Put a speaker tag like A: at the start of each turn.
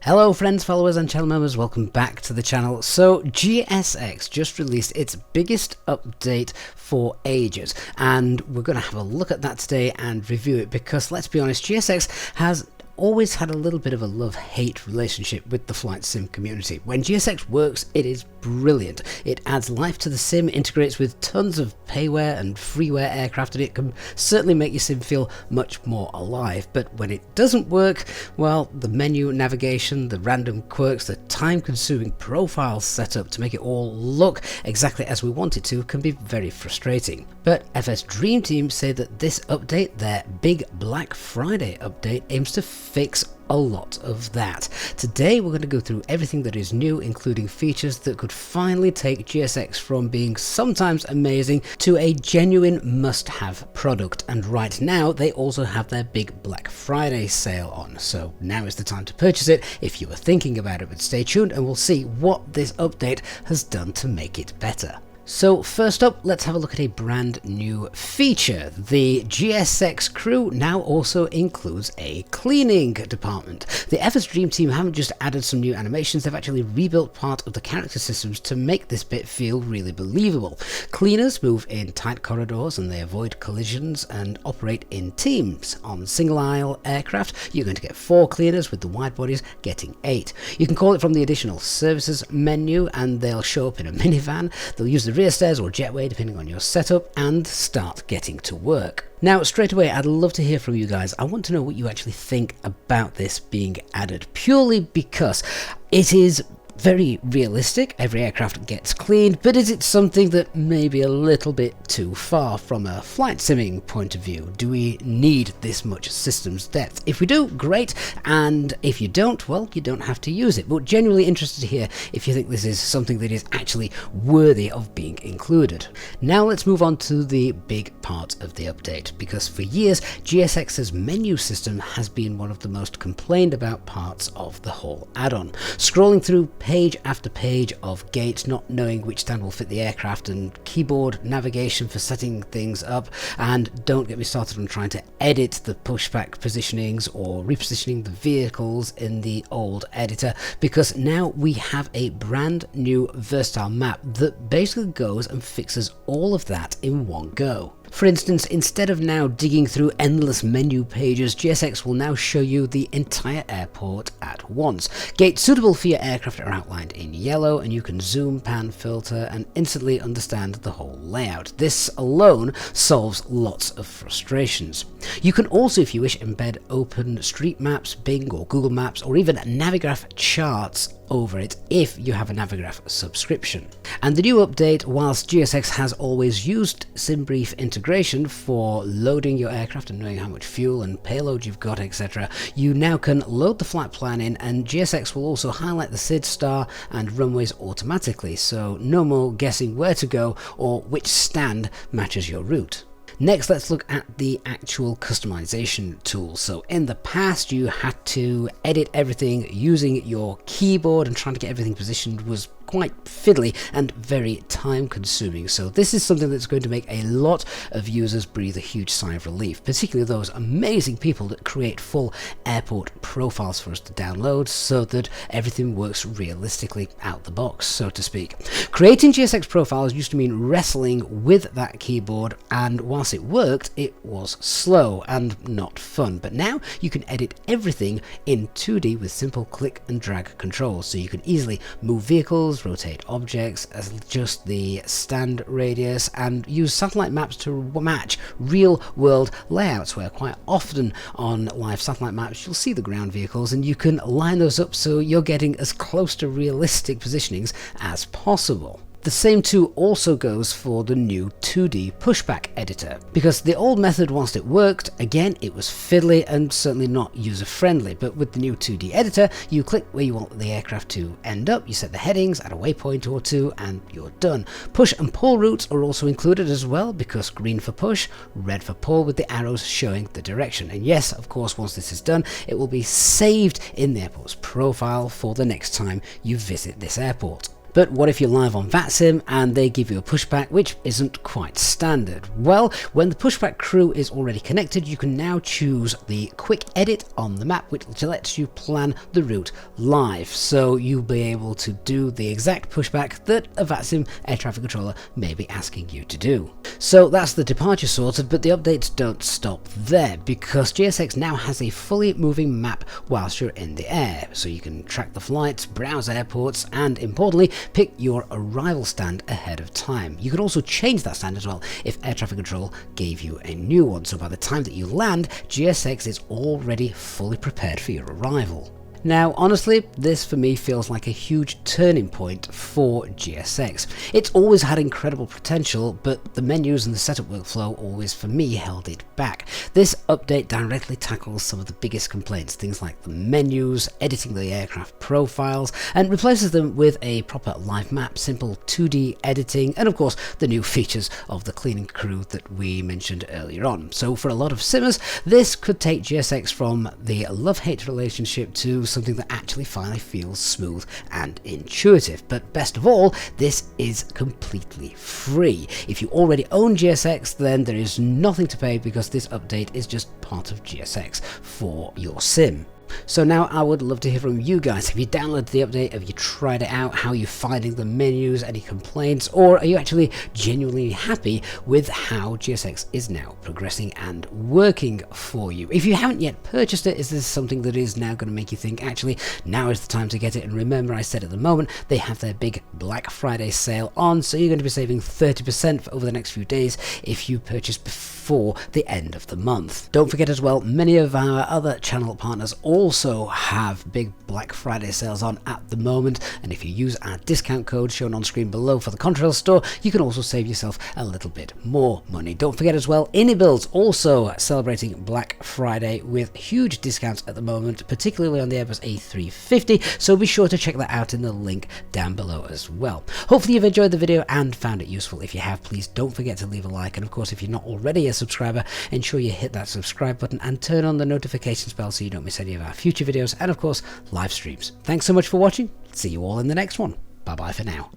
A: Hello friends, followers and channel members, welcome back to the channel. So GSX just released its biggest update for ages, and we're going to have a look at that today and review it because, let's be honest, GSX has always had a little bit of a love-hate relationship with the flight sim community. When GSX works, it is brilliant. It adds life to the sim, integrates with tons of payware and freeware aircraft, and it can certainly make your sim feel much more alive. But when it doesn't work, well, the menu navigation, the random quirks, the time-consuming profile setup to make it all look exactly as we want it to can be very frustrating. But FS Dream Team say that this update, their big Black Friday update, aims to fix a lot of that. Today we're going to go through everything that is new, including features that could finally take GSX from being sometimes amazing to a genuine must-have product. And right now they also have their big Black Friday sale on, so now is the time to purchase it if you were thinking about it. But stay tuned and we'll see what this update has done to make it better. So first up, let's have a look at a brand new feature. The GSX crew now also includes a cleaning department. The FS Dream Team haven't just added some new animations, they've actually rebuilt part of the character systems to make this bit feel really believable. Cleaners move in tight corridors and they avoid collisions and operate in teams. On single aisle aircraft, you're going to get 4 cleaners, with the wide bodies getting 8. You can call it from the additional services menu and they'll show up in a minivan. They'll use the rear stairs or jetway depending on your setup and start getting to work. Now straight away, I'd love to hear from you guys. I want to know what you actually think about this being added, purely because it is very realistic. Every aircraft gets cleaned, but is it something that may be a little bit too far from a flight simming point of view? Do we need this much systems depth? If we do, great, and if you don't, well, you don't have to use it. But genuinely interested to hear if you think this is something that is actually worthy of being included. Now let's move on to the big part of the update, because for years GSX's menu system has been one of the most complained about parts of the whole add-on. Scrolling through page after page of gates, not knowing which stand will fit the aircraft, and keyboard navigation for setting things up, and don't get me started on trying to edit the pushback positionings or repositioning the vehicles in the old editor, because now we have a brand new versatile map that basically goes and fixes all of that in one go. For instance, instead of now digging through endless menu pages, GSX will now show you the entire airport at once. Gates suitable for your aircraft are outlined in yellow, and you can zoom, pan, filter, and instantly understand the whole layout. This alone solves lots of frustrations. You can also, if you wish, embed open street maps, Bing or Google Maps, or even Navigraph charts over it if you have a Navigraph subscription. And the new update, whilst GSX has always used SimBrief integration for loading your aircraft and knowing how much fuel and payload you've got, etc., you now can load the flight plan in, and GSX will also highlight the SID star and runways automatically, so no more guessing where to go or which stand matches your route. Next, let's look at the actual customization tool. So in the past, you had to edit everything using your keyboard, and trying to get everything positioned was quite fiddly and very time consuming. So this is something that's going to make a lot of users breathe a huge sigh of relief, particularly those amazing people that create full airport profiles for us to download so that everything works realistically out the box, so to speak. Creating GSX profiles used to mean wrestling with that keyboard, and whilst it worked, it was slow and not fun. But now you can edit everything in 2D with simple click and drag controls, so you can easily move vehicles, rotate objects, adjust the stand radius, and use satellite maps to match real world layouts, where quite often on live satellite maps you'll see the ground vehicles and you can line those up so you're getting as close to realistic positionings as possible. The same too also goes for the new 2D pushback editor, because the old method, whilst it worked, again, it was fiddly and certainly not user-friendly. But with the new 2D editor, you click where you want the aircraft to end up, you set the headings at a waypoint or two, and you're done. Push and pull routes are also included as well, because green for push, red for pull, with the arrows showing the direction. And yes, of course, once this is done, it will be saved in the airport's profile for the next time you visit this airport. But what if you're live on VATSIM and they give you a pushback which isn't quite standard? Well, when the pushback crew is already connected, you can now choose the quick edit on the map, which lets you plan the route live. So you'll be able to do the exact pushback that a VATSIM air traffic controller may be asking you to do. So that's the departure sorted, but the updates don't stop there, because GSX now has a fully moving map whilst you're in the air. So you can track the flights, browse airports, and importantly, pick your arrival stand ahead of time. You can also change that stand as well if air traffic control gave you a new one. So by the time that you land, GSX is already fully prepared for your arrival. Now, honestly, this for me feels like a huge turning point for GSX. It's always had incredible potential, but the menus and the setup workflow always, for me, held it back. This update directly tackles some of the biggest complaints, things like the menus, editing the aircraft profiles, and replaces them with a proper live map, simple 2D editing, and of course, the new features of the cleaning crew that we mentioned earlier on. So for a lot of simmers, this could take GSX from the love-hate relationship to something that actually finally feels smooth and intuitive. But best of all, this is completely free. If you already own GSX, then there is nothing to pay, because this update is just part of GSX for your sim. So now I would love to hear from you guys. Have you downloaded the update? Have you tried it out? How are you finding the menus? Any complaints? Or are you actually genuinely happy with how GSX is now progressing and working for you? If you haven't yet purchased it, is this something that is now going to make you think, actually, now is the time to get it? And remember, I said at the moment, they have their big Black Friday sale on, so you're going to be saving 30% over the next few days if you purchase before the end of the month. Don't forget as well, many of our other channel partners also have big Black Friday sales on at the moment, and if you use our discount code shown on screen below for the Contrail store, you can also save yourself a little bit more money. Don't forget as well, Builds also celebrating Black Friday with huge discounts at the moment, particularly on the Airbus A350, so be sure to check that out in the link down below as well. Hopefully you've enjoyed the video and found it useful. If you have, please don't forget to leave a like, and of course, if you're not already a subscriber, ensure you hit that subscribe button and turn on the notifications bell so you don't miss any of our future videos and of course live streams. Thanks so much for watching. See you all in the next one. Bye bye for now.